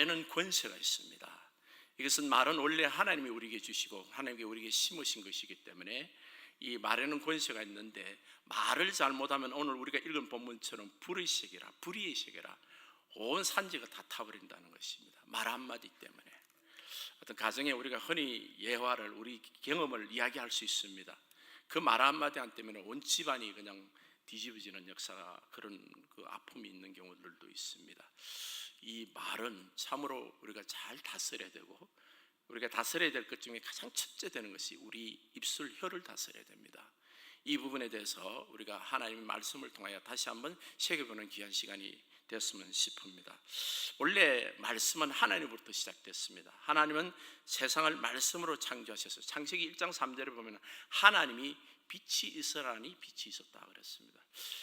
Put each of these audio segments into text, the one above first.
말에는 권세가 있습니다. 이것은 말은 원래 하나님이 우리에게 주시고 하나님께 우리에게 심으신 것이기 때문에 이 말에는 권세가 있는데, 말을 잘못하면 오늘 우리가 읽은 본문처럼 불의 세계라, 불의의 세계라, 온 산지가 다 타버린다는 것입니다. 말 한마디 때문에. 어떤 가정에 우리가 흔히 예화를, 우리 경험을 이야기할 수 있습니다. 그 말 한마디 때문에 온 집안이 그냥 뒤집어지는 역사가, 그런 그 아픔이 있는 경우들도 있습니다. 이 말은 참으로 우리가 잘 다스려야 되고, 우리가 다스려야 될 것 중에 가장 첫째 되는 것이 우리 입술, 혀를 다스려야 됩니다. 이 부분에 대해서 우리가 하나님의 말씀을 통하여 다시 한번 새겨보는 귀한 시간이 되었으면 싶습니다. 원래 말씀은 하나님으로부터 시작됐습니다. 하나님은 세상을 말씀으로 창조하셨어요. 창세기 1장 3절에 보면 하나님이 빛이 있으라니 빛이 있었다 그랬습니다.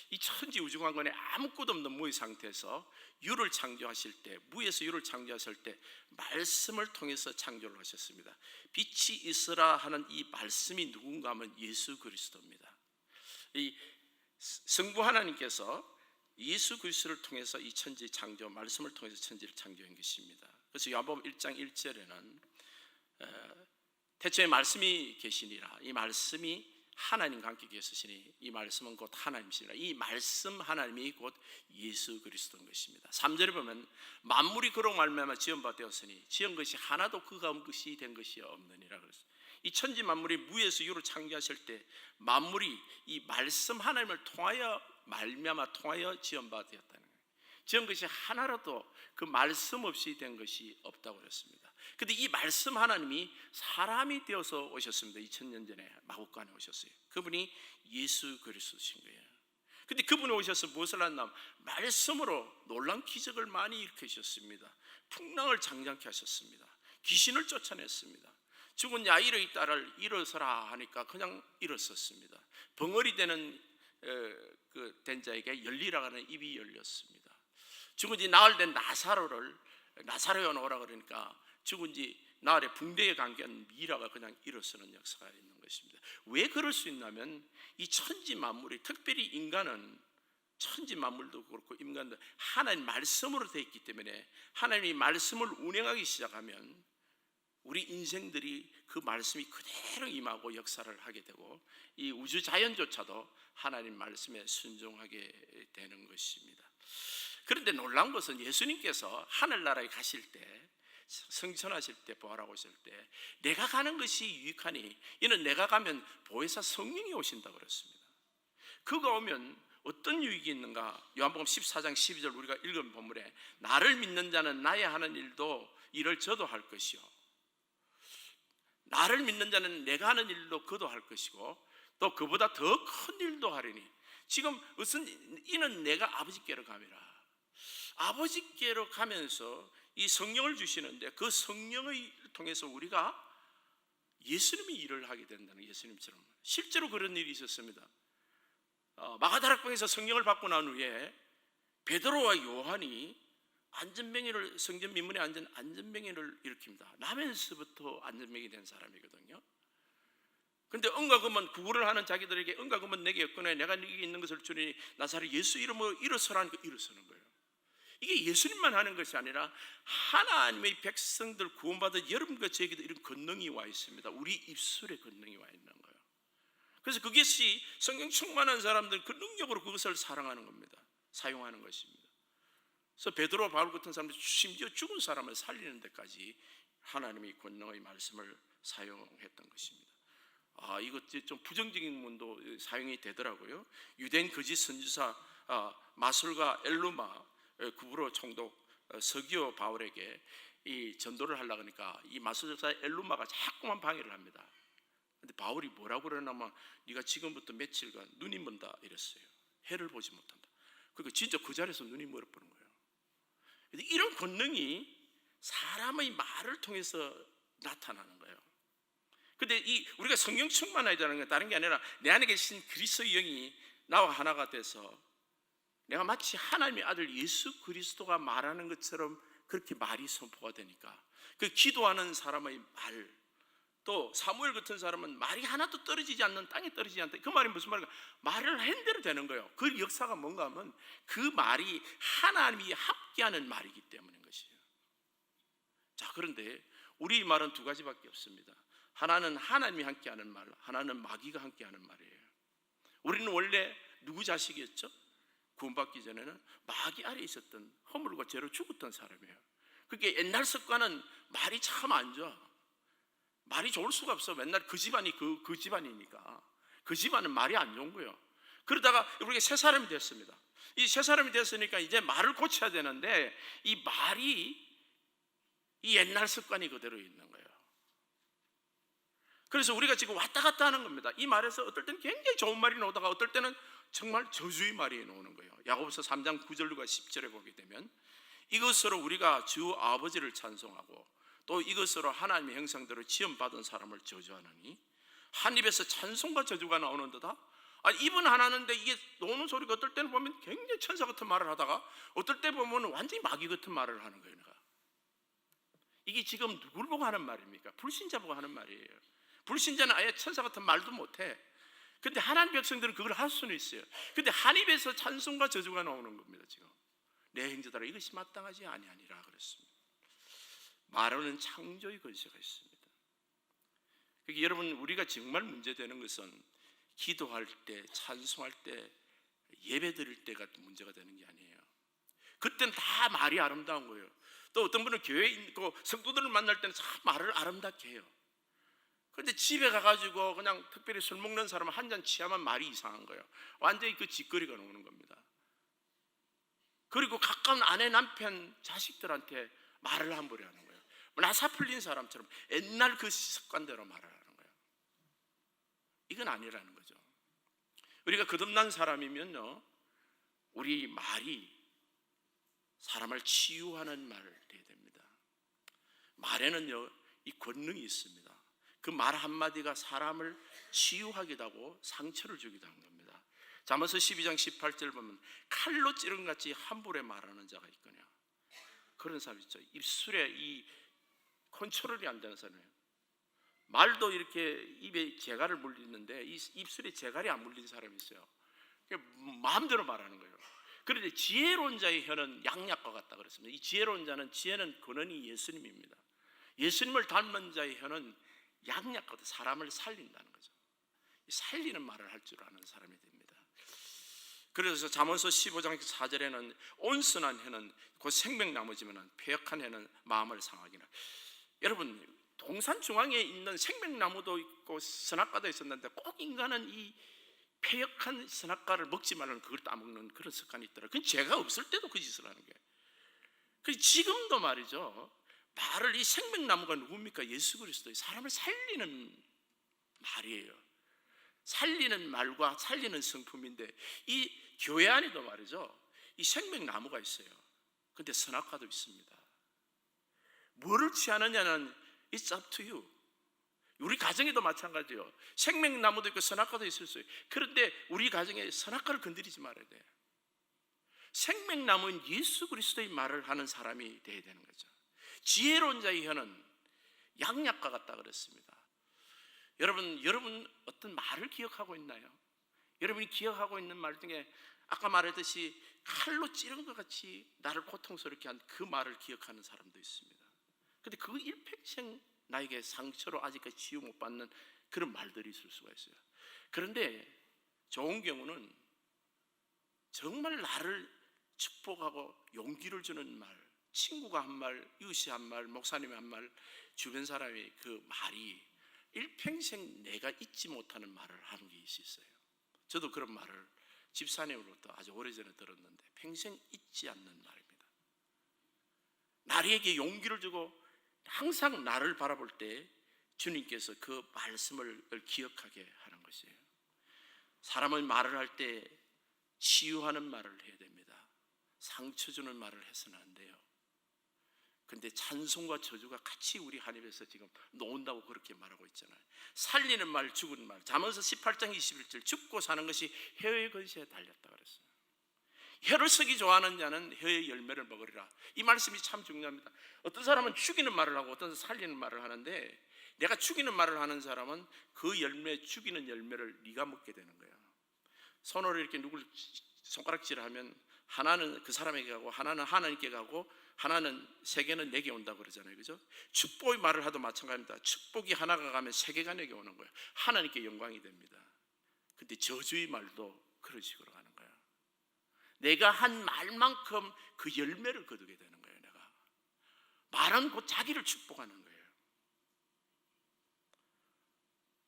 이 천지 우주관건에 아무것도 없는 무의 상태에서 유를 창조하실 때, 무에서 유를 창조하실 때 말씀을 통해서 창조를 하셨습니다. 빛이 있으라 하는 이 말씀이 누군가 하면 예수 그리스도입니다. 이 성부 하나님께서 예수 그리스도를 통해서 이 천지 창조, 말씀을 통해서 천지를 창조한 것입니다. 그래서 요한복음 1장 1절에는 태초에 말씀이 계시니라, 이 말씀이 하나님과 함께 계시니 이 말씀은 곧 하나님이시니라. 이 말씀 하나님이 곧 예수 그리스도인 것입니다. 3절에 보면 만물이 그로 말미암아 지은 바 되었으니 지은 것이 하나도 그가 온 것이 된 것이 없느니라 그랬어요. 이 천지 만물이 무에서 유를 창조하실 때 만물이 이 말씀 하나님을 통하여 말미암아 통하여 지은 바 되었다는 거예요. 지은 것이 하나라도 그 말씀 없이 된 것이 없다고 그랬습니다. 그런데 이 말씀 하나님이 사람이 되어서 오셨습니다. 2000년 전에 마국간에 오셨어요. 그분이 예수 그리스도신 거예요. 그런데 그분이 오셔서 무엇을 하셨나? 말씀으로 놀라운 기적을 많이 일으키셨습니다. 풍랑을 장장케 하셨습니다. 귀신을 쫓아냈습니다. 죽은 야이로의 딸을 일어서라 하니까 그냥 일어섰습니다. 벙어리 되는 된 자에게 열리라 하는 입이 열렸습니다. 죽은 지 나흘 된 나사로에 오라 그러니까 죽은 지 나흘에 붕대에 감긴 미라가 그냥 일어서는 역사가 있는 것입니다. 왜 그럴 수 있냐면 이 천지 만물이, 특별히 인간은, 천지 만물도 그렇고 인간도 하나님 말씀으로 되어 있기 때문에 하나님이 말씀을 운행하기 시작하면 우리 인생들이 그 말씀이 그대로 임하고 역사를 하게 되고 이 우주 자연조차도 하나님 말씀에 순종하게 되는 것입니다. 그런데 놀라운 것은 예수님께서 하늘나라에 가실 때, 승천하실 때, 부활하고 오실 때 내가 가는 것이 유익하니 이는 내가 가면 보혜사 성령이 오신다고 그랬습니다. 그가 오면 어떤 유익이 있는가? 요한복음 14장 12절 우리가 읽은 본문에 나를 믿는 자는 나의 하는 일을 저도 할 것이요, 나를 믿는 자는 내가 하는 일도 그도 할 것이고 또 그보다 더 큰 일도 하리니. 지금 무슨 이는 내가 아버지께로 가미라. 아버지께로 가면서 이 성령을 주시는데 그 성령을 통해서 우리가 예수님이 일을 하게 된다는, 예수님처럼 실제로 그런 일이 있었습니다. 마가다락방에서 성령을 받고 난 후에 베드로와 요한이 안전병이를, 성전 민문에 앉은 안전병이를 일으킵니다. 나면서부터 안전병이 된 사람이거든요. 그런데 은과금은 구걸을 하는 자기들에게 은과금은 내게 없거늘 내가 네게 있는 것을 주니 나사렛 예수 이름으로 일어서라니까 일어서는 거예요. 이게 예수님만 하는 것이 아니라 하나님의 백성들 구원받은 여러분과 저에게도 이런 권능이 와 있습니다. 우리 입술에 권능이 와 있는 거예요. 그래서 그것이 성령 충만한 사람들 그 능력으로 그것을 사랑하는 겁니다. 사용하는 것입니다. 그래서 베드로, 바울 같은 사람들 심지어 죽은 사람을 살리는 데까지 하나님의 권능의 말씀을 사용했던 것입니다. 이것 좀 부정적인 면도 사용이 되더라고요. 유대인 거짓 선지자 마술과 엘루마 구브로 총독 서기오 바울에게 이 전도를 하려고 하니까 이 마술사 엘루마가 자꾸만 방해를 합니다. 근데 바울이 뭐라고 그러냐면 네가 지금부터 며칠간 눈이 먼다 이랬어요. 해를 보지 못한다. 그러니까 진짜 그 자리에서 눈이 멀어버린 거예요. 이런 권능이 사람의 말을 통해서 나타나는 거예요. 근데 우리가 성령 충만해야 되는 건 다른 게 아니라 내 안에 계신 그리스도의 영이 나와 하나가 돼서 내가 마치 하나님의 아들 예수 그리스도가 말하는 것처럼 그렇게 말이 선포가 되니까 그 기도하는 사람의 말, 또 사무엘 같은 사람은 말이 하나도 떨어지지 않는, 땅에 떨어지지 않다. 그 말이 무슨 말인가? 말을 한 대로 되는 거예요. 그 역사가 뭔가 하면 그 말이 하나님이 함께하는 말이기 때문인 것이에요. 자, 그런데 우리 말은 두 가지밖에 없습니다. 하나는 하나님이 함께하는 말, 하나는 마귀가 함께하는 말이에요. 우리는 원래 누구 자식이었죠? 구원받기 전에는 마귀 아래 있었던 허물과 죄로 죽었던 사람이에요. 그게 옛날 습관은 말이 참 안 좋아. 말이 좋을 수가 없어. 맨날 그 집안이 그 집안이니까. 그 집안은 말이 안 좋은 거예요. 그러다가 우리가 새 사람이 됐습니다. 이 새 사람이 됐으니까 이제 말을 고쳐야 되는데 이 말이 이 옛날 습관이 그대로 있는 거예요. 그래서 우리가 지금 왔다 갔다 하는 겁니다. 이 말에서 어떨 때는 굉장히 좋은 말이 나오다가 어떨 때는 정말 저주의 말이 나오는 거예요. 야고보서 3장 9절과 10절에 보게 되면 이것으로 우리가 주 아버지를 찬송하고 또 이것으로 하나님의 형상대로 지음받은 사람을 저주하느니 한 입에서 찬송과 저주가 나오는도다. 입은 하나인데 이게 나오는 소리가 어떨 때는 보면 굉장히 천사 같은 말을 하다가 어떨 때 보면 완전히 마귀 같은 말을 하는 거예요. 이게 지금 누굴 보고 하는 말입니까? 불신자 보고 하는 말이에요. 불신자는 아예 천사 같은 말도 못해. 근데 하나님 백성들은 그걸 할 수는 있어요. 근데 한 입에서 찬송과 저주가 나오는 겁니다. 지금 내 형제들아 이것이 마땅하지 아니하니라 그랬습니다. 말하는 창조의 권세가 있습니다. 그러니까 여러분, 우리가 정말 문제되는 것은 기도할 때, 찬송할 때, 예배 드릴 때가 문제가 되는 게 아니에요. 그때는 다 말이 아름다운 거예요. 또 어떤 분은 교회에 있고 성도들을 만날 때는 참 말을 아름답게 해요. 그런데 집에 가가지고 그냥 특별히 술 먹는 사람은 한 잔 취하면 말이 이상한 거예요. 완전히 그 짓거리가 나오는 겁니다. 그리고 가까운 아내, 남편, 자식들한테 말을 함부로 하는 거예요. 나사 풀린 사람처럼 옛날 그 습관대로 말을 하는 거예요. 이건 아니라는 거죠. 우리가 거듭난 사람이면요, 우리 말이 사람을 치유하는 말을 해야 됩니다. 말에는요, 이 권능이 있습니다. 그 말 한마디가 사람을 치유하기도 하고 상처를 주기도 한 겁니다. 잠언서 12장 18절 보면 칼로 찌른 같이 함부로 말하는 자가 있거냐. 그런 사람 있죠. 입술에 이 컨트롤이 안 되는 사람이에요. 말도 이렇게 입에 재갈을 물리는데 이 입술에 재갈이 안 물린 사람이 있어요. 마음대로 말하는 거예요. 그런데 지혜로운 자의 혀는 양약과 같다 그랬습니다. 이 지혜로운 자는, 지혜는 근원이 예수님입니다. 예수님을 닮은 자의 혀는 양약과 같다. 사람을 살린다는 거죠. 살리는 말을 할 줄 아는 사람이 됩니다. 그래서 잠언서 15장 4절에는 온순한 혀는 곧 생명나무지만 패역한 혀는 마음을 상하기나. 여러분, 동산 중앙에 있는 생명나무도 있고 선악과도 있었는데 꼭 인간은 이 패역한 선악과를 먹지 말라는 그걸 따먹는 그런 습관이 있더라고요. 그건 죄가 없을 때도 그 짓을 하는 거예요. 그 지금도 말이죠, 말을, 이 생명나무가 누굽니까? 예수 그리스도의 사람을 살리는 말이에요. 살리는 말과 살리는 성품인데 이 교회 안에도 말이죠, 이 생명나무가 있어요. 근데 선악과도 있습니다. 뭐를 취하느냐는 It's up to you. 우리 가정에도 마찬가지예요. 생명나무도 있고 선악과도 있을 수 있어요. 그런데 우리 가정에 선악과를 건드리지 말아야 돼요. 생명나무인 예수 그리스도의 말을 하는 사람이 되어야 되는 거죠. 지혜로운 자의 혀는 양약과 같다 그랬습니다. 여러분 어떤 말을 기억하고 있나요? 여러분이 기억하고 있는 말 중에 아까 말했듯이 칼로 찌른 것 같이 나를 고통스럽게 한 그 말을 기억하는 사람도 있습니다. 근데 그 일평생 나에게 상처로 아직까지 치유 못 받는 그런 말들이 있을 수가 있어요. 그런데 좋은 경우는 정말 나를 축복하고 용기를 주는 말, 친구가 한 말, 이웃이 한 말, 목사님이 한 말, 주변 사람이 그 말이 일평생 내가 잊지 못하는 말을 하는 게 있어요. 저도 그런 말을 집사님으로부터 아주 오래전에 들었는데 평생 잊지 않는 말입니다. 나에게 용기를 주고 항상 나를 바라볼 때 주님께서 그 말씀을 기억하게 하는 것이에요. 사람은 말을 할 때 치유하는 말을 해야 됩니다. 상처 주는 말을 해서는 안 돼요. 근데 찬송과 저주가 같이 우리 한 입에서 지금 놓은다고 그렇게 말하고 있잖아요. 살리는 말, 죽은 말. 잠언서 18장 21절 죽고 사는 것이 혀의 권세에 달렸다 그랬어요. 혀를 쓰기 좋아하는 자는 혀의 열매를 먹으리라. 이 말씀이 참 중요합니다. 어떤 사람은 죽이는 말을 하고 어떤 사람은 살리는 말을 하는데, 내가 죽이는 말을 하는 사람은 그 열매, 죽이는 열매를 네가 먹게 되는 거야. 손으로 이렇게 누굴 손가락질을 하면 하나는 그 사람에게 가고 하나는 하나님께 가고 하나는 세계는 내게 온다고 그러잖아요. 그죠? 축복의 말을 하도 마찬가지입니다. 축복이 하나가 가면 세계가 내게 오는 거예요. 하나님께 영광이 됩니다. 근데 저주의 말도 그런 식으로 가는 거예요. 내가 한 말만큼 그 열매를 거두게 되는 거예요. 내가 말은 곧 자기를 축복하는 거예요.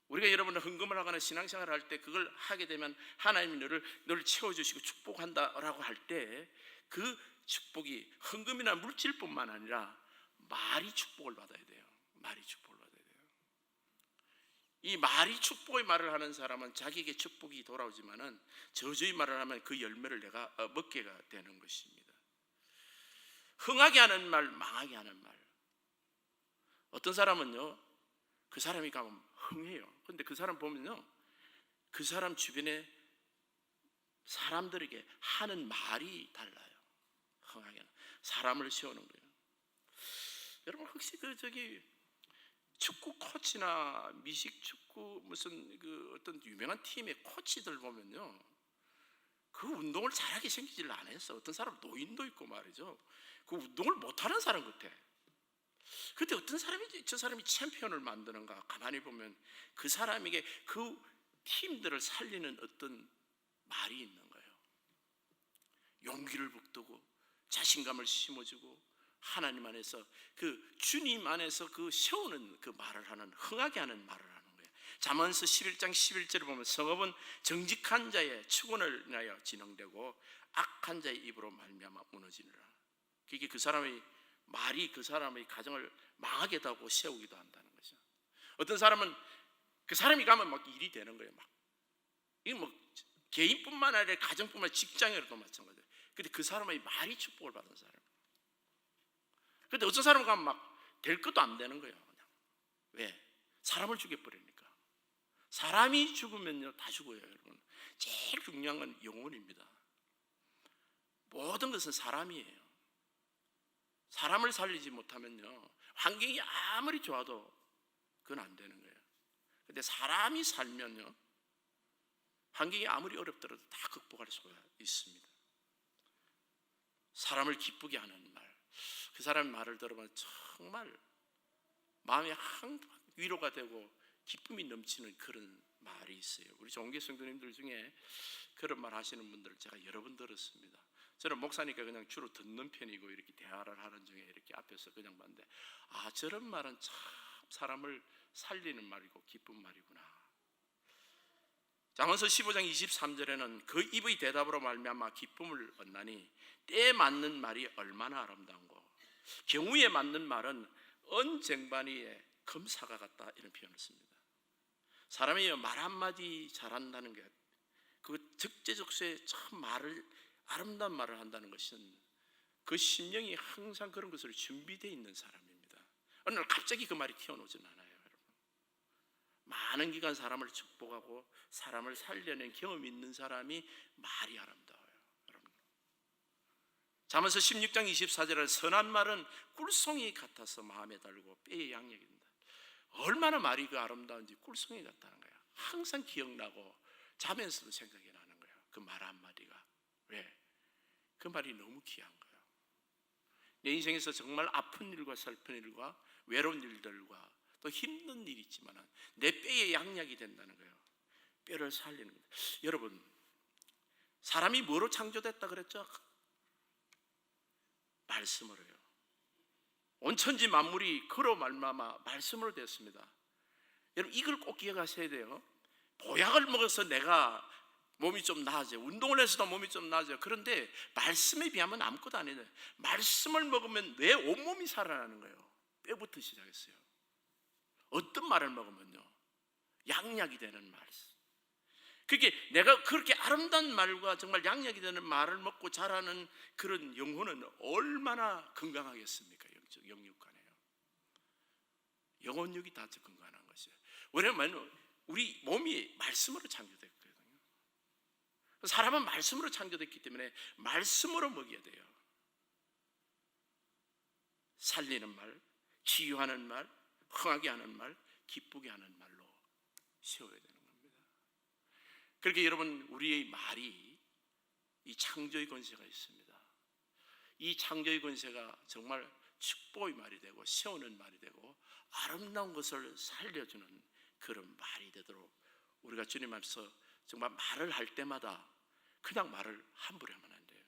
우리가 여러분 헌금을 하거나 신앙생활을 할 때 그걸 하게 되면 하나님이 너를 채워주시고 축복한다라고 할 때 그 축복이 헌금이나 물질뿐만 아니라 말이 축복을 받아야 돼요. 말이 축복을 받아야 돼요. 이 말이 축복의 말을 하는 사람은 자기에게 축복이 돌아오지만은 저주의 말을 하면 그 열매를 내가 먹게 되는 것입니다. 흥하게 하는 말, 망하게 하는 말. 어떤 사람은요, 그 사람이 가면 흥해요. 근데 그 사람 보면요, 그 사람 주변에 사람들에게 하는 말이 달라요. 흥하게 하는 사람을 세우는 거예요. 여러분 혹시 축구 코치나 미식 축구 무슨 그 어떤 유명한 팀의 코치들 보면요, 그 운동을 잘하게 생기지를 않았어. 어떤 사람 노인도 있고 말이죠. 그 운동을 못하는 사람 같아. 근데 어떤 사람이 저 사람이 챔피언을 만드는가 가만히 보면 그 사람에게 그 팀들을 살리는 어떤 말이 있는 거예요. 용기를 북돋고 자신감을 심어주고 하나님 안에서 그 주님 안에서 그 세우는 그 말을 하는, 흥하게 하는 말을 하는 거예요. 잠언서 11장 11절을 보면 성읍은 정직한 자의 축원을 인하여 진흥되고 악한 자의 입으로 말미암아 무너지느라. 그게 그 사람의 말이 그 사람의 가정을 망하게도 하고 세우기도 한다는 거죠. 어떤 사람은 그 사람이 가면 막 일이 되는 거예요. 막 이게 뭐 개인뿐만 아니라 가정뿐만 아니라 직장에도 마찬가지예요. 근데 그 사람의 말이 축복을 받은 사람. 근데 어떤 사람은 가면 막 될 것도 안 되는 거예요. 그냥. 왜? 사람을 죽여버리니까. 사람이 죽으면요 다 죽어요, 여러분. 제일 중요한 건 영혼입니다. 모든 것은 사람이에요. 사람을 살리지 못하면요 환경이 아무리 좋아도 그건 안 되는 거예요. 근데 사람이 살면요 환경이 아무리 어렵더라도 다 극복할 수가 있습니다. 사람을 기쁘게 하는 말, 그 사람의 말을 들어보면 정말 마음이 항상 위로가 되고 기쁨이 넘치는 그런 말이 있어요. 우리 종교 성도님들 중에 그런 말 하시는 분들 제가 여러 번 들었습니다. 저는 목사니까 그냥 주로 듣는 편이고 이렇게 대화를 하는 중에 이렇게 앞에서 그냥 봤는데, 아, 저런 말은 참 사람을 살리는 말이고 기쁜 말이구나. 잠언서 15장 23절에는 그 입의 대답으로 말미암아 기쁨을 얻나니 때에 맞는 말이 얼마나 아름다운고 경우에 맞는 말은 언쟁반위에 금사가 같다, 이런 표현을 씁니다. 사람이 말 한마디 잘한다는 게 그 적재적소에 참 말을 아름다운 말을 한다는 것은 그 심령이 항상 그런 것으로 준비되어 있는 사람입니다. 어느 날 갑자기 그 말이 튀어나오지는 않아요, 여러분. 많은 기간 사람을 축복하고 사람을 살려낸 경험이 있는 사람이 말이 아름다워요, 여러분. 잠언서 16장 24절에 선한 말은 꿀송이 같아서 마음에 달고 뼈에 양력이 된다. 얼마나 말이 그 아름다운지 꿀송이 같다는 거예요. 항상 기억나고 자면서도 생각이 나는 거예요, 그 말 한마디가. 왜? 그 말이 너무 귀한 거예요. 내 인생에서 정말 아픈 일과 슬픈 일과 외로운 일들과 또 힘든 일이 있지만 내 뼈에 양약이 된다는 거예요. 뼈를 살리는 거예요. 여러분, 사람이 뭐로 창조됐다 그랬죠? 말씀으로요. 온 천지 만물이 그로 말미암아 말씀으로 됐습니다. 여러분, 이걸 꼭 기억하셔야 돼요. 보약을 먹어서 내가 몸이 좀 나아져요. 운동을 해서도 몸이 좀 나아져요. 그런데 말씀에 비하면 아무것도 아니에요. 말씀을 먹으면 내 온몸이 살아나는 거예요. 뼈부터 시작했어요. 어떤 말을 먹으면요, 양약이 되는 말씀. 그게 내가 그렇게 아름다운 말과 정말 양약이 되는 말을 먹고 자라는 그런 영혼은 얼마나 건강하겠습니까? 영육간에요. 영혼력이 다 건강한 것이에요. 왜냐하면 우리 몸이 말씀으로 창조됐거든요. 사람은 말씀으로 창조됐기 때문에 말씀으로 먹여야 돼요. 살리는 말, 치유하는 말, 흥하게 하는 말, 기쁘게 하는 말로 세워야 되는 겁니다. 그렇게 여러분, 우리의 말이 이 이 창조의 권세가 있습니다. 이 창조의 권세가 정말 축복의 말이 되고 세우는 말이 되고 아름다운 것을 살려주는 그런 말이 되도록 우리가 주님 앞에서 정말 말을 할 때마다 그냥 말을 함부로 하면 안 돼요.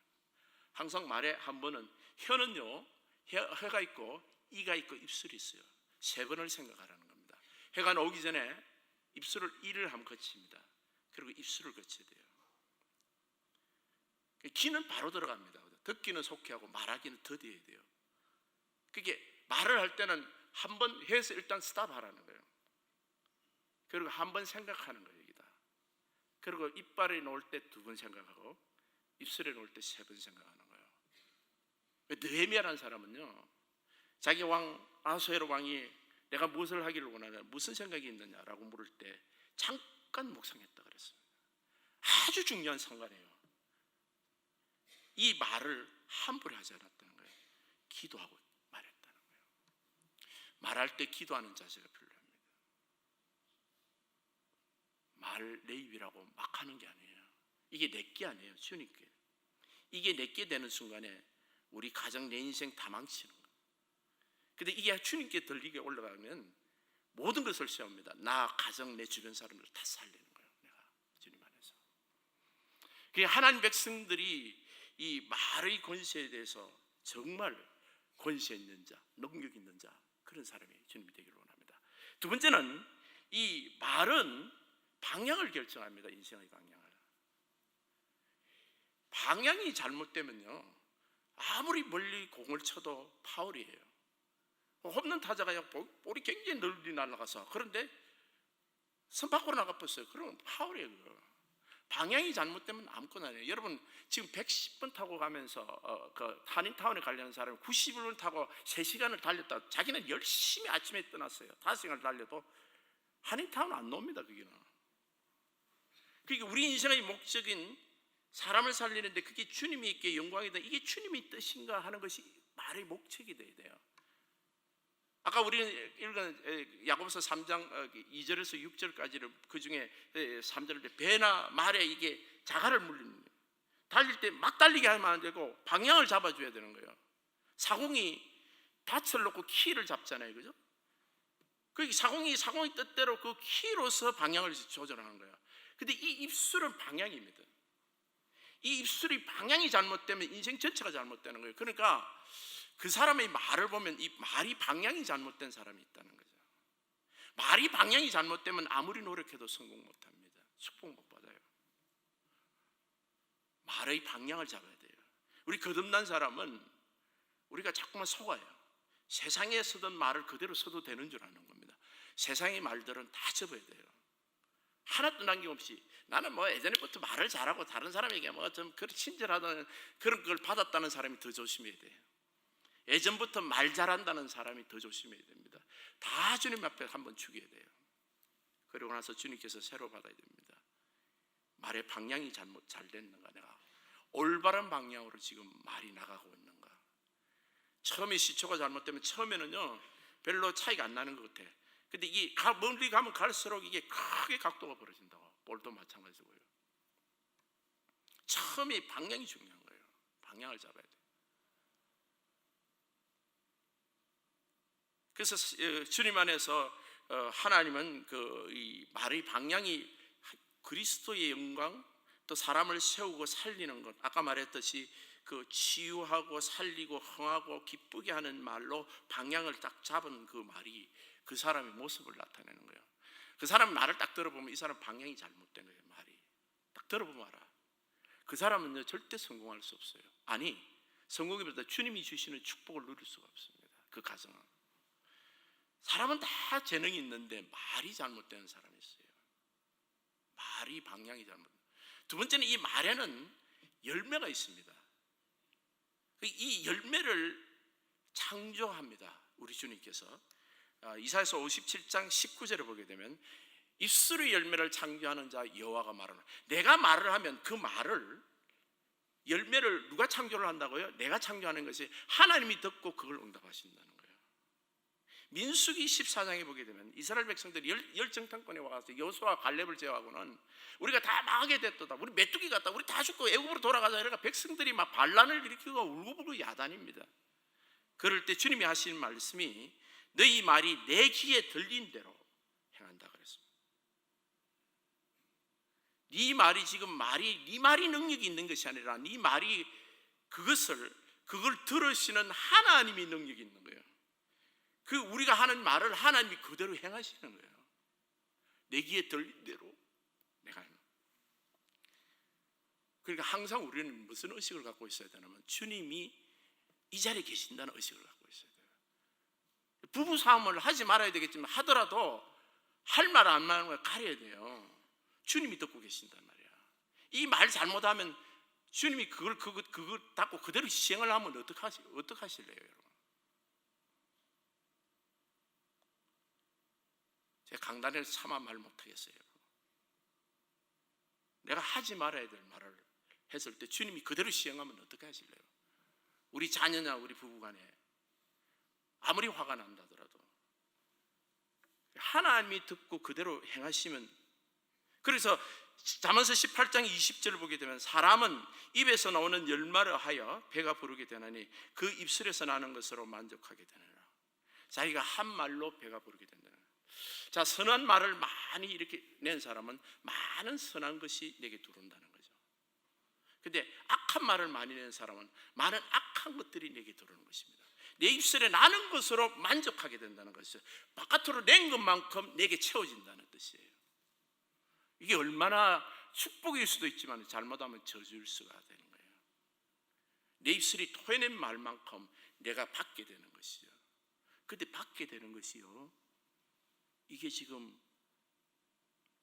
항상 말에 한 번은 혀는요, 혀가 있고 이가 있고 입술이 있어요. 세 번을 생각하라는 겁니다. 혀가 나오기 전에 입술을 이를 한번 거칩니다. 그리고 입술을 거쳐야 돼요. 기는 바로 들어갑니다. 듣기는 속히 하고 말하기는 더뎌야 돼요. 그게 말을 할 때는 한 번 해서 일단 스탑하라는 거예요. 그리고 한 번 생각하는 거예요. 여기다. 그리고 이빨에 놓을 때 두 번 생각하고 입술에 놓을 때 세 번 생각하는 거예요. 느헤미야라는 사람은요, 자기 왕 아수에로 왕이 내가 무엇을 하기를 원하냐, 무슨 생각이 있느냐라고 물을 때 잠깐 묵상했다 그랬습니다. 아주 중요한 상관이에요. 이 말을 함부로 하지 않았다는 거예요. 기도하고 말했다는 거예요. 말할 때 기도하는 자세가 필요합니다. 말 내 입이라고 막 하는 게 아니에요. 이게 내게 아니에요. 주님께. 이게 내게 되는 순간에 우리 가정, 내 인생 다 망치는 거예요. 근데 이게 주님께 들리게 올라가면 모든 것을 세웁니다. 나, 가정, 내 주변 사람들 다 살리는 거예요. 내가 주님 안에서. 그게 하나님 백성들이 이 말의 권세에 대해서 정말 권세 있는 자, 능력 있는 자, 그런 사람이 주님이 되기를 원합니다. 두 번째는 이 말은 방향을 결정합니다. 인생의 방향을. 방향이 잘못되면요, 아무리 멀리 공을 쳐도 파울이에요. 홈런 타자가 볼이 굉장히 널리 날아가서 그런데 선 밖으로 나가버렸어요. 그러면 파울이에요. 그거. 방향이 잘못되면 아무거나 아니에요. 여러분 지금 110번 타고 가면서 그 한인타운에 가려는 사람이 90번 타고 3시간을 달렸다. 자기는 열심히 아침에 떠났어요. 5시간을 달려도 한인타운 안 나옵니다. 거기는. 그러니까 우리 인생의 목적인 사람을 살리는데 그게 주님이 있게 영광이다. 이게 주님의 뜻인가 하는 것이 말의 목적이 돼야 돼요. 아까 우리는 읽은 야고보서 3장 2절에서 6절까지를 그 중에 3절에 배나 말에 이게 자갈을 물리는 거예요. 달릴 때 막 달리게 하면 안 되고 방향을 잡아줘야 되는 거예요. 사공이 밭을 놓고 키를 잡잖아요, 그죠? 그 사공이 뜻대로 그 키로서 방향을 조절하는 거예요. 근데 이 입술은 방향입니다. 이 입술이 방향이 잘못되면 인생 전체가 잘못되는 거예요. 그러니까 그 사람의 말을 보면 이 말이 방향이 잘못된 사람이 있다는 거죠. 말이 방향이 잘못되면 아무리 노력해도 성공 못합니다. 축복 못 받아요. 말의 방향을 잡아야 돼요. 우리 거듭난 사람은 우리가 자꾸만 속아요. 세상에 쓰던 말을 그대로 써도 되는 줄 아는 겁니다. 세상의 말들은 다 접어야 돼요. 하나도 남김없이. 나는 뭐 예전부터 말을 잘하고 다른 사람에게 뭐 좀 친절하다는 그런 걸 받았다는 사람이 더 조심해야 돼요. 예전부터 말 잘한다는 사람이 더 조심해야 됩니다. 다 주님 앞에 한번 죽여야 돼요. 그리고 나서 주님께서 새로 받아야 됩니다. 말의 방향이 잘 됐는가, 내가 올바른 방향으로 지금 말이 나가고 있는가. 처음에 시초가 잘못되면 처음에는요 별로 차이가 안 나는 것 같아. 근데 이게 멀리 가면 갈수록 이게 크게 각도가 벌어진다고. 볼도 마찬가지고요. 처음에 방향이 중요한 거예요. 방향을 잡아야 돼요. 그래서 주님 안에서 하나님은 이 말의 방향이 그리스도의 영광, 또 사람을 세우고 살리는 것, 아까 말했듯이 그 치유하고 살리고 흥하고 기쁘게 하는 말로 방향을 딱 잡은 그 말이 그 사람의 모습을 나타내는 거예요. 그 사람 말을 딱 들어보면 이 사람 방향이 잘못된 거예요. 말이 딱 들어보면 알아. 그 사람은요 절대 성공할 수 없어요. 아니, 성공보다 주님이 주시는 축복을 누릴 수가 없습니다. 그 가정은. 사람은 다 재능이 있는데 말이 잘못되는 사람이 있어요. 말이 방향이 잘못. 두 번째는 이 말에는 열매가 있습니다. 이 열매를 창조합니다. 우리 주님께서 이사야서 57장 19절을 보게 되면 입술의 열매를 창조하는 자 여호와가 말하노라. 내가 말을 하면 그 말을 열매를 누가 창조를 한다고요? 내가 창조하는 것이 하나님이 듣고 그걸 응답하신다는 거예요. 민수기 14장에 보게 되면 이스라엘 백성들이 열정탐권에 와서 여호수아와 갈렙을 제외하고는 우리가 다 망하게 됐다, 우리 메뚜기 같다, 우리 다 죽고 애굽으로 돌아가자 이러니까 백성들이 막 반란을 일으키고 울고불고 야단입니다. 그럴 때 주님이 하시는 말씀이 너희 말이 내 귀에 들린 대로 행한다 그랬습니다. 네 말이 지금 네 말이 능력이 있는 것이 아니라 네 말이 그걸 들으시는 하나님이 능력이 있는 거예요. 우리가 하는 말을 하나님이 그대로 행하시는 거예요. 내 귀에 들린 대로 내가 하는. 그러니까 항상 우리는 무슨 의식을 갖고 있어야 되냐면 주님이 이 자리에 계신다는 의식을 갖고 있어야 돼요. 부부싸움을 하지 말아야 되겠지만 하더라도 할 말 안 하는 걸 가려야 돼요. 주님이 듣고 계신단 말이야. 이 말 잘못하면 주님이 그걸 닫고 그대로 시행을 하면 어떡하실래요, 여러분? 제가 강단에서 차마 말 못하겠어요. 내가 하지 말아야 될 말을 했을 때 주님이 그대로 시행하면 어떻게 하실래요? 우리 자녀나 우리 부부간에 아무리 화가 난다더라도 하나님이 듣고 그대로 행하시면. 그래서 잠언서 18장 20절을 보게 되면 사람은 입에서 나오는 열말을 하여 배가 부르게 되나니 그 입술에서 나는 것으로 만족하게 되느라. 자기가 한 말로 배가 부르게 된다. 자, 선한 말을 많이 이렇게 낸 사람은 많은 선한 것이 내게 들어온다는 거죠. 근데 악한 말을 많이 낸 사람은 많은 악한 것들이 내게 들어오는 것입니다. 내 입술에 나는 것으로 만족하게 된다는 것이죠. 바깥으로 낸 것만큼 내게 채워진다는 뜻이에요. 이게 얼마나 축복일 수도 있지만 잘못하면 저주일 수가 되는 거예요. 내 입술이 토해낸 말만큼 내가 받게 되는 것이죠. 근데 받게 되는 것이요, 이게 지금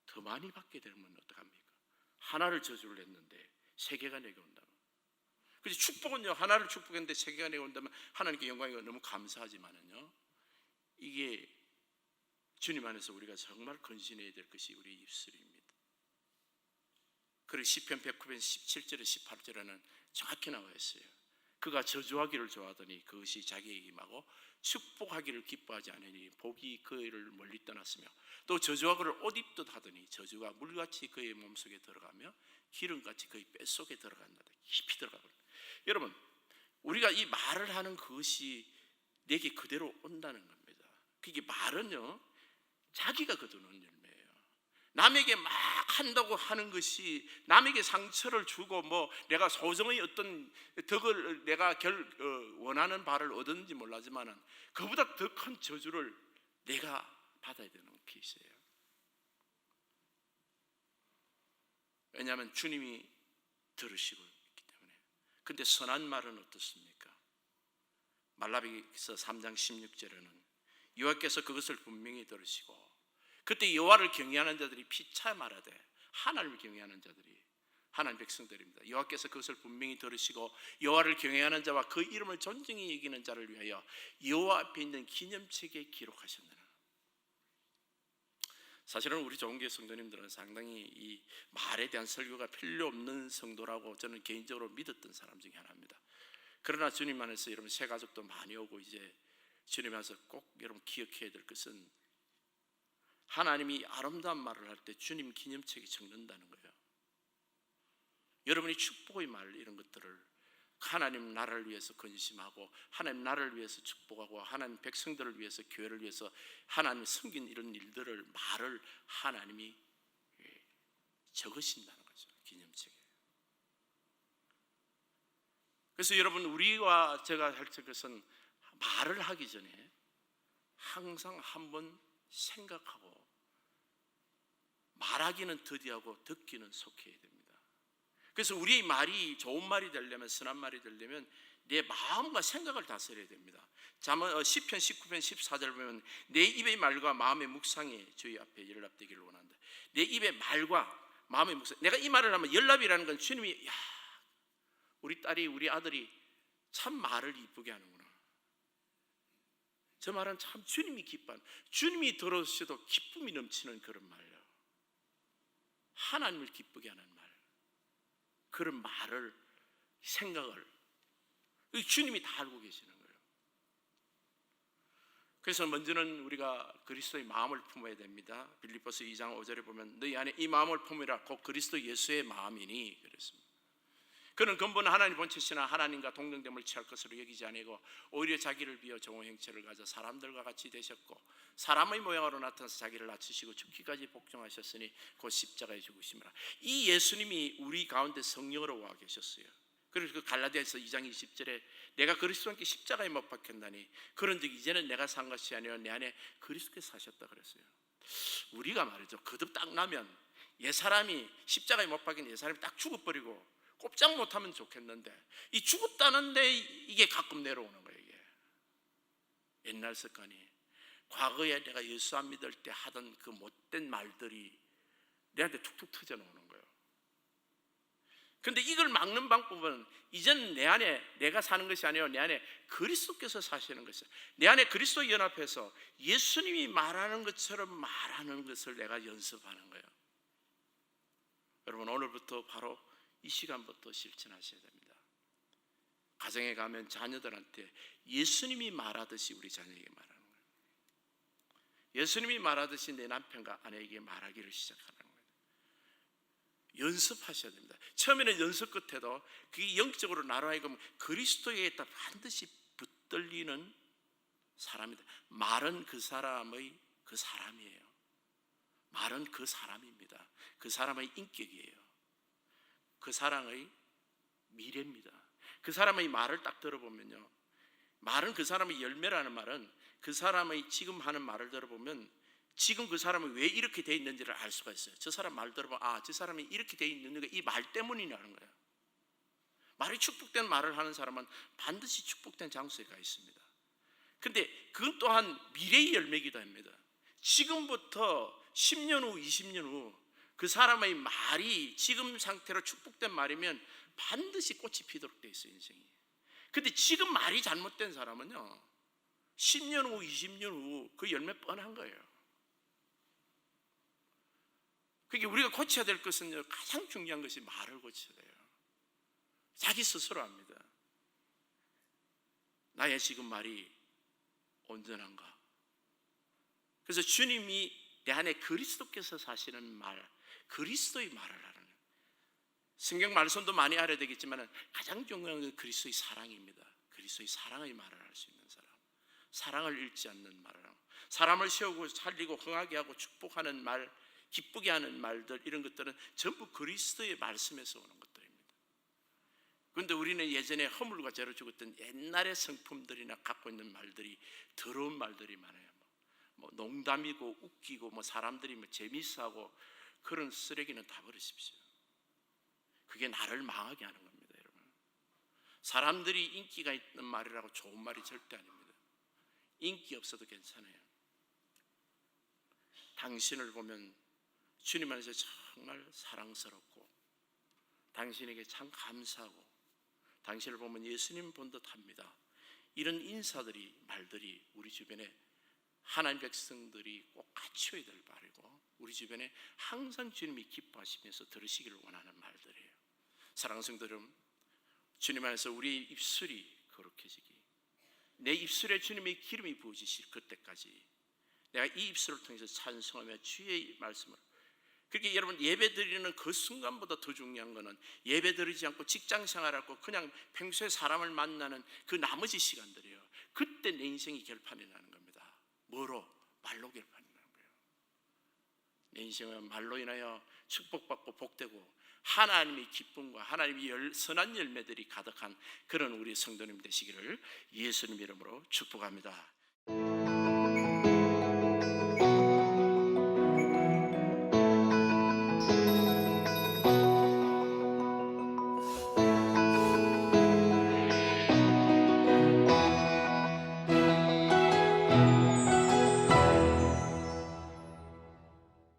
더 많이 받게 되면 어떡합니까? 하나를 저주를 했는데 세 개가 내게 온다면, 그래서 축복은요, 하나를 축복했는데 세 개가 내게 온다면 하나님께 영광이 너무 감사하지만은요, 이게 주님 안에서 우리가 정말 건신해야 될 것이 우리 입술입니다. 그리고 시편 109편 17절에 18절에는 정확히 나와 있어요. 그가 저주하기를 좋아하더니 그것이 자기에게 임하고 축복하기를 기뻐하지 않으니 복이 그를 멀리 떠났으며 또 저주하기를 옷 입듯 하더니 저주가 물같이 그의 몸속에 들어가며 기름같이 그의 뱃속에 들어간다. 깊이 들어가버려. 여러분, 우리가 이 말을 하는 그것이 내게 그대로 온다는 겁니다. 그게 말은요, 자기가 거두는 열매예요. 남에게 막 한다고 하는 것이 남에게 상처를 주고 내가 소정의 어떤 덕을 내가 원하는 바를 얻었는지 몰라지만은 그보다 더 큰 저주를 내가 받아야 되는 케이스예요. 왜냐하면 주님이 들으시고 있기 때문에. 근데 선한 말은 어떻습니까? 말라기서 3장 16절에는 여호와께서 그것을 분명히 들으시고 그때 여호와를 경외하는 자들이 피차 말하되, 하나님을 경외하는 자들이 하나님 백성들입니다. 여호와께서 그것을 분명히 들으시고 여호와를 경외하는 자와 그 이름을 존중히 여기는 자를 위하여 여호와 앞에 있는 기념책에 기록하셨느니라. 사실은 우리 좋은교회 성도님들은 상당히 이 말에 대한 설교가 필요 없는 성도라고 저는 개인적으로 믿었던 사람 중에 하나입니다. 그러나 주님 안에서 여러분 새 가족도 많이 오고 이제 주님 안에서 꼭 여러분 기억해야 될 것은 하나님이 아름다운 말을 할 때 주님 기념책에 적는다는 거예요. 여러분이 축복의 말 이런 것들을 하나님 나라를 위해서 건심하고 하나님 나라를 위해서 축복하고 하나님 백성들을 위해서 교회를 위해서 하나님 섬긴 이런 일들을 말을 하나님이 적으신다는 거죠. 기념책에. 그래서 여러분 우리와 제가 할 것은 말을 하기 전에 항상 한번 생각하고 말하기는 더디하고 듣기는 속해야 됩니다. 그래서 우리의 말이 좋은 말이 되려면 선한 말이 되려면 내 마음과 생각을 다스려야 됩니다. 시편 19편 14절 보면 내 입의 말과 마음의 묵상이 주의 앞에 연락되기를 원한다. 내 입의 말과 마음의 묵상. 내가 이 말을 하면 연락이라는 건 주님이 우리 딸이 우리 아들이 참 말을 이쁘게 하는구나. 저 말은 참 주님이 기뻐하는, 주님이 들으셔도 기쁨이 넘치는 그런 말이에요. 하나님을 기쁘게 하는 말, 그런 말을, 생각을 주님이 다 알고 계시는 거예요. 그래서 먼저는 우리가 그리스도의 마음을 품어야 됩니다. 빌립보서 2장 5절에 보면 너희 안에 이 마음을 품으라 곧 그리스도 예수의 마음이니 그랬습니다. 그는 근본 하나님 본체시나 하나님과 동등됨을 취할 것으로 여기지 아니고 오히려 자기를 비어 종의 형체를 가져 사람들과 같이 되셨고 사람의 모양으로 나타나서 자기를 낮추시고 죽기까지 복종하셨으니 곧 십자가에 죽으심이라. 이 예수님이 우리 가운데 성령으로 와 계셨어요. 그래서 그 갈라디아서 2장 20절에 내가 그리스도와 함께 십자가에 못 박혔나니 그런즉 이제는 내가 산 것이 아니라 내 안에 그리스도께서 사셨다 그랬어요. 우리가 말이죠, 거듭 딱 나면 옛사람이 십자가에 못 박힌 옛사람이 딱 죽어버리고 꼼짝 못하면 좋겠는데 이 죽었다는데 이게 가끔 내려오는 거예요. 이게 옛날 습관이, 과거에 내가 예수 안 믿을 때 하던 그 못된 말들이 내한테 툭툭 터져 나오는 거예요. 근데 이걸 막는 방법은 이제는 내 안에 내가 사는 것이 아니라 내 안에 그리스도께서 사시는 것이에요. 내 안에 그리스도 연합해서 예수님이 말하는 것처럼 말하는 것을 내가 연습하는 거예요. 여러분, 오늘부터 바로 이 시간부터 실천하셔야 됩니다. 가정에 가면 자녀들한테 예수님이 말하듯이 우리 자녀에게 말하는 거예요. 예수님이 말하듯이 내 남편과 아내에게 말하기를 시작하는 거예요. 연습하셔야 됩니다. 처음에는 연습 끝에도 그게 영적으로 나로 하여금 그리스도에 있다 반드시 붙들리는 사람이다. 말은 그 사람의 그 사람이에요. 말은 그 사람입니다. 그 사람의 인격이에요. 그 사람의 미래입니다. 그 사람의 말을 딱 들어보면요, 말은 그 사람의 열매라는 말은 그 사람의 지금 하는 말을 들어보면 지금 그 사람이 왜 이렇게 돼 있는지를 알 수가 있어요. 저 사람 말 들어보면 저 사람이 이렇게 돼 있는 게 이 말 때문이라는 거예요. 말이 축복된 말을 하는 사람은 반드시 축복된 장소에 가 있습니다. 근데 그건 또한 미래의 열매이기도 합니다. 지금부터 10년 후, 20년 후 그 사람의 말이 지금 상태로 축복된 말이면 반드시 꽃이 피도록 돼 있어요, 인생이. 근데 지금 말이 잘못된 사람은요, 10년 후, 20년 후 그 열매 뻔한 거예요. 그러니까 우리가 고쳐야 될 것은 가장 중요한 것이 말을 고쳐야 돼요. 자기 스스로 합니다. 나의 지금 말이 온전한가? 그래서 주님이 내 안에 그리스도께서 사시는 말, 그리스도의 말을 하는 거예요. 성경 말씀도 많이 알아야 되겠지만 가장 중요한 건 그리스도의 사랑입니다. 그리스도의 사랑의 말을 할 수 있는 사람, 사랑을 잃지 않는 말을 하고, 사람을 세우고 살리고 흥하게 하고 축복하는 말, 기쁘게 하는 말들, 이런 것들은 전부 그리스도의 말씀에서 오는 것들입니다. 그런데 우리는 예전에 허물과 죄로 죽었던 옛날의 성품들이나 갖고 있는 말들이, 더러운 말들이 많아요. 뭐 농담이고 웃기고 뭐 사람들이 뭐 재미있어하고 그런 쓰레기는 다 버리십시오. 그게 나를 망하게 하는 겁니다, 여러분. 사람들이 인기가 있는 말이라고 좋은 말이 절대 아닙니다. 인기 없어도 괜찮아요. 당신을 보면 주님 안에서 정말 사랑스럽고 당신에게 참 감사하고 당신을 보면 예수님 본 듯합니다. 이런 인사들이, 말들이 우리 주변에 하나님 백성들이 꼭 갖춰야 될 말이고 우리 주변에 항상 주님이 기뻐하시면서 들으시기를 원하는 말들이에요. 사랑하는 성도 여러분, 주님 안에서 우리 입술이 거룩해지기, 내 입술에 주님의 기름이 부어지실 그때까지 내가 이 입술을 통해서 찬송하며 주의 말씀을, 그렇게 여러분 예배 드리는 그 순간보다 더 중요한 것은 예배 드리지 않고 직장 생활하고 그냥 평소에 사람을 만나는 그 나머지 시간들이에요. 그때 내 인생이 결판이 나는 겁니다. 뭐로? 말로 결판이 나는 거예요. 내 인생은 말로 인하여 축복받고 복되고 하나님의 기쁨과 하나님의 선한 열매들이 가득한 그런 우리 성도님 되시기를 예수님 이름으로 축복합니다.